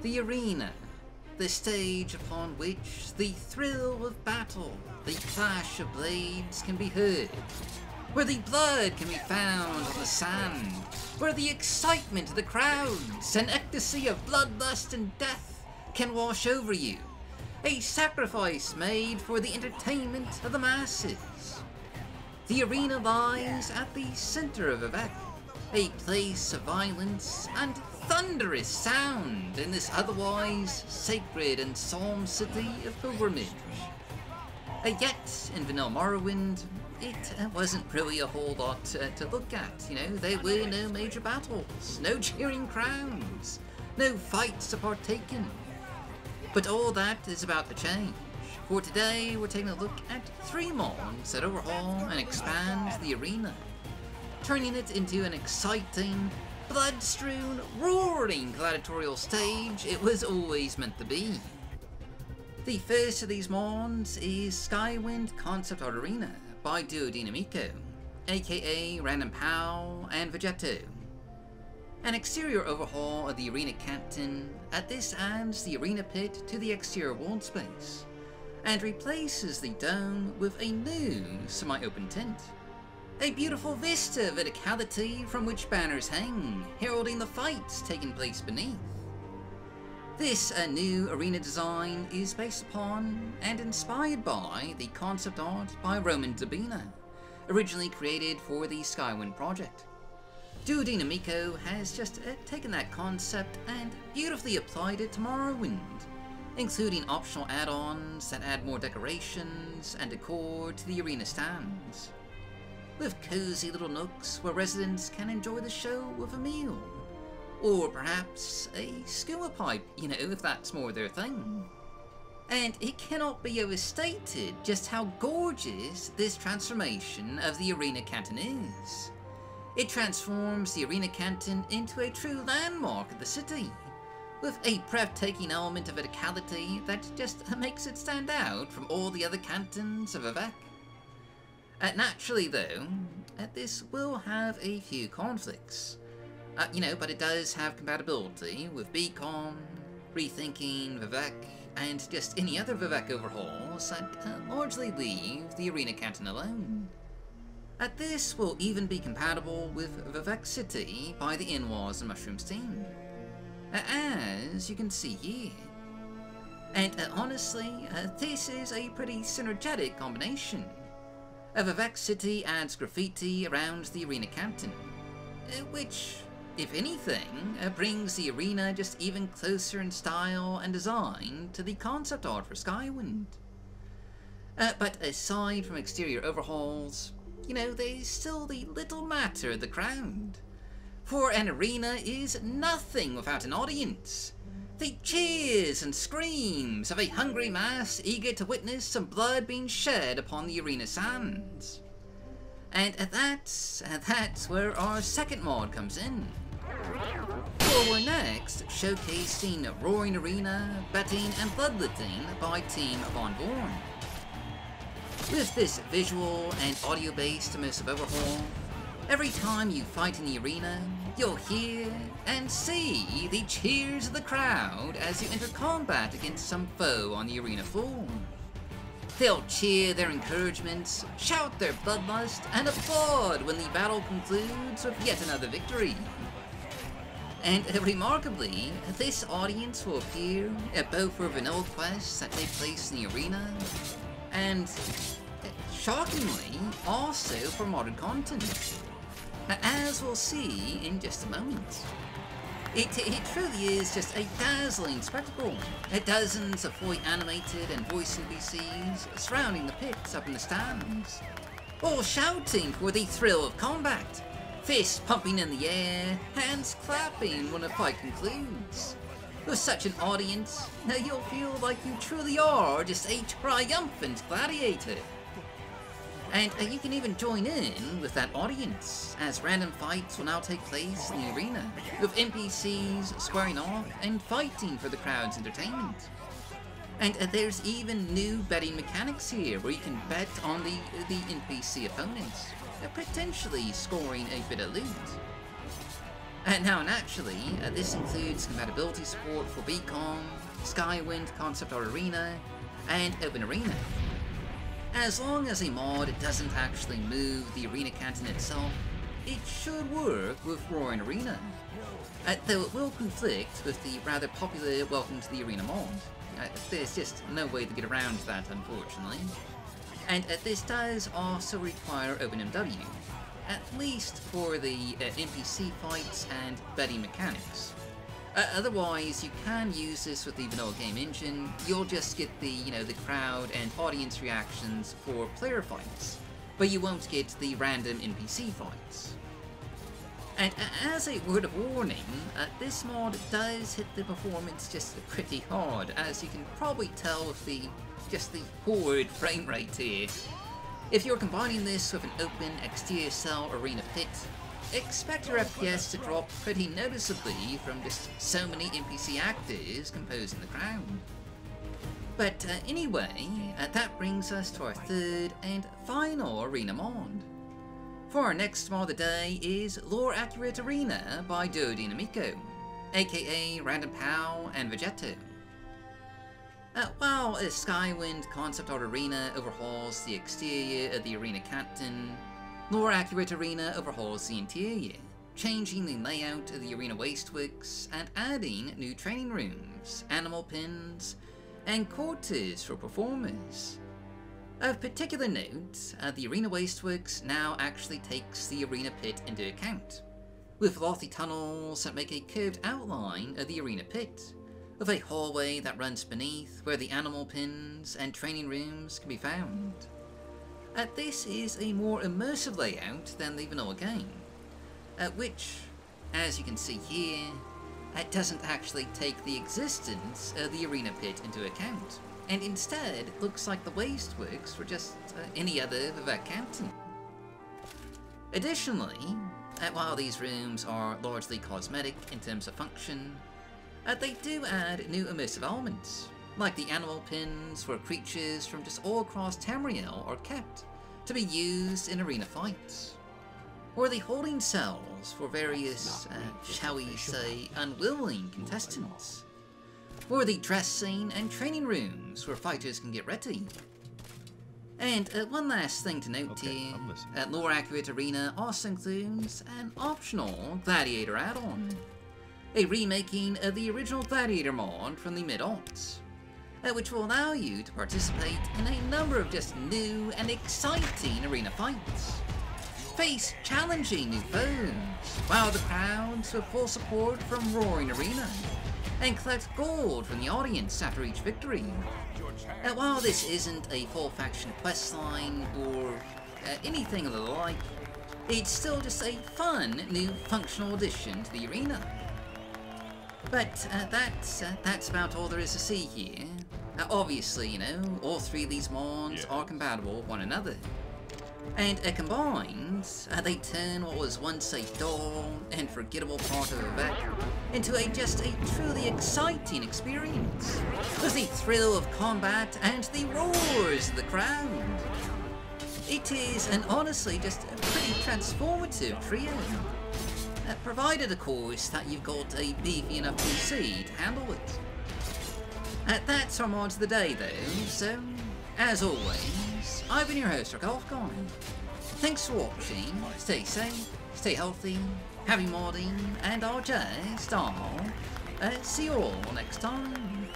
The arena, the stage upon which the thrill of battle, the clash of blades can be heard, where the blood can be found on the sand, where the excitement of the crowds and ecstasy of bloodlust and death can wash over you, a sacrifice made for the entertainment of the masses. The arena lies at the center of Vivec, a place of violence and thunderous sound in this otherwise sacred and solemn city of pilgrimage. Yet, in vanilla Morrowind, it wasn't really a whole lot to look at, you know. There were no major battles, no cheering crowds, no fights to partake in. But all that is about to change. For today, we're taking a look at 3 mods that overhaul and expand the arena, turning it into an exciting, blood-strewn, roaring gladiatorial stage it was always meant to be. The first of these mods is Skywind Concept Art Arena by Duo Dinamico, aka RandomPal and Vegetto. An exterior overhaul of the arena canton, this adds the arena pit to the exterior world space, and replaces the dome with a new semi-open tent. A beautiful vista of verticality from which banners hang, heralding the fights taking place beneath. This new arena design is based upon and inspired by the concept art by Roman Dabina, originally created for the Skywind project. Duo Dinamico has just taken that concept and beautifully applied it to Morrowind, including optional add-ons that add more decorations and decor to the arena stands, with cozy little nooks where residents can enjoy the show with a meal, or perhaps a skewer pipe, you know, if that's more their thing. And it cannot be overstated just how gorgeous this transformation of the arena canton is. It transforms the arena canton into a true landmark of the city, with a breathtaking element of verticality that just makes it stand out from all the other cantons of Vivec. Naturally though, this will have a few conflicts, you know, but it does have compatibility with Beacon, Rethinking Vivec, and just any other Vivec overhauls that largely leave the arena canton alone. This will even be compatible with Vivec City by the Inwas and Mushrooms team, as you can see here. And honestly, this is a pretty synergetic combination. Vivec City adds graffiti around the arena canton, which, if anything, brings the arena just even closer in style and design to the concept art for Skywind. But aside from exterior overhauls, you know, there's still the little matter of the crowd. For an arena is nothing without an audience. The cheers and screams of a hungry mass eager to witness some blood being shed upon the arena sands. And that's where our second mod comes in. For we're next showcasing Roaring Arena, Betting and Bloodletting by Team Von Born. With this visual and audio-based immersive overhaul, every time you fight in the arena, you'll hear and see the cheers of the crowd as you enter combat against some foe on the arena floor. They'll cheer their encouragements, shout their bloodlust, and applaud when the battle concludes with yet another victory. And remarkably, this audience will appear both for vanilla quests that take place in the arena, and shockingly, also for modded content, as we'll see in just a moment. It truly is just a dazzling spectacle. Dozens of fully animated and voiced NPCs surrounding the pits up in the stands, all shouting for the thrill of combat, fists pumping in the air, hands clapping when the fight concludes. With such an audience, you'll feel like you truly are just a triumphant gladiator. And you can even join in with that audience, as random fights will now take place in the arena, with NPCs squaring off and fighting for the crowd's entertainment. And there's even new betting mechanics here, where you can bet on the NPC opponents, potentially scoring a bit of loot. Now, naturally, this includes compatibility support for Beacon, Skywind Concept Art Arena, and Open Arena. As long as a mod doesn't actually move the arena canton itself, it should work with Roaring Arena, though it will conflict with the rather popular Welcome to the Arena mod. There's just no way to get around that, unfortunately. And this does also require OpenMW, at least for the NPC fights and betting mechanics. Otherwise, you can use this with the vanilla game engine. You'll just get the, the crowd and audience reactions for player fights, but you won't get the random NPC fights. And as a word of warning, this mod does hit the performance just pretty hard, as you can probably tell with the poor frame rate here. If you're combining this with an open exterior cell arena pit, expect your FPS to drop pretty noticeably from just so many NPC actors composing the crowd. But anyway, that brings us to our third and final arena mod. For our next mod of the day is Lore Accurate Arena by Duo Dinamico, aka RandomPal and Vegetto. While a Skywind Concept Art Arena overhauls the exterior of the arena canton, Lore Accurate Arena overhauls the interior, changing the layout of the arena Waistworks and adding new training rooms, animal pens, and quarters for performers. Of particular note, the arena Waistworks now actually takes the arena pit into account, with lofty tunnels that make a curved outline of the arena pit, with a hallway that runs beneath where the animal pens and training rooms can be found. This is a more immersive layout than the vanilla game, which, as you can see here, doesn't actually take the existence of the arena pit into account, and instead looks like the Waistworks were just any other Vivec canton. Additionally, while these rooms are largely cosmetic in terms of function, they do add new immersive elements, like the animal pins where creatures from just all across Tamriel are kept to be used in arena fights, or the holding cells for various, shall we say, unwilling contestants, or the dressing and training rooms where fighters can get ready. And one last thing to note here, Lore Accurate Arena also includes an optional Gladiator add-on, a remaking of the original Gladiator mod from the mid-aughts, which will allow you to participate in a number of just new and exciting arena fights, face challenging new foes, wow the crowds with full support from Roaring Arena, and collect gold from the audience after each victory. While this isn't a full faction questline or anything of the like, it's still just a fun new functional addition to the arena. But that's about all there is to see here. Obviously, all three of these mods are compatible with one another. And combined, they turn what was once a dull and forgettable part of Vivec into just a truly exciting experience, with the thrill of combat and the roars of the crowd. It is, and honestly, just a pretty transformative trio. Provided, of course, that you've got a beefy enough PC to handle it. That's our mods of the day, though, so, as always, I've been your host, RandomPal. Thanks for watching, stay safe, stay healthy, happy modding, and I'll see you all next time.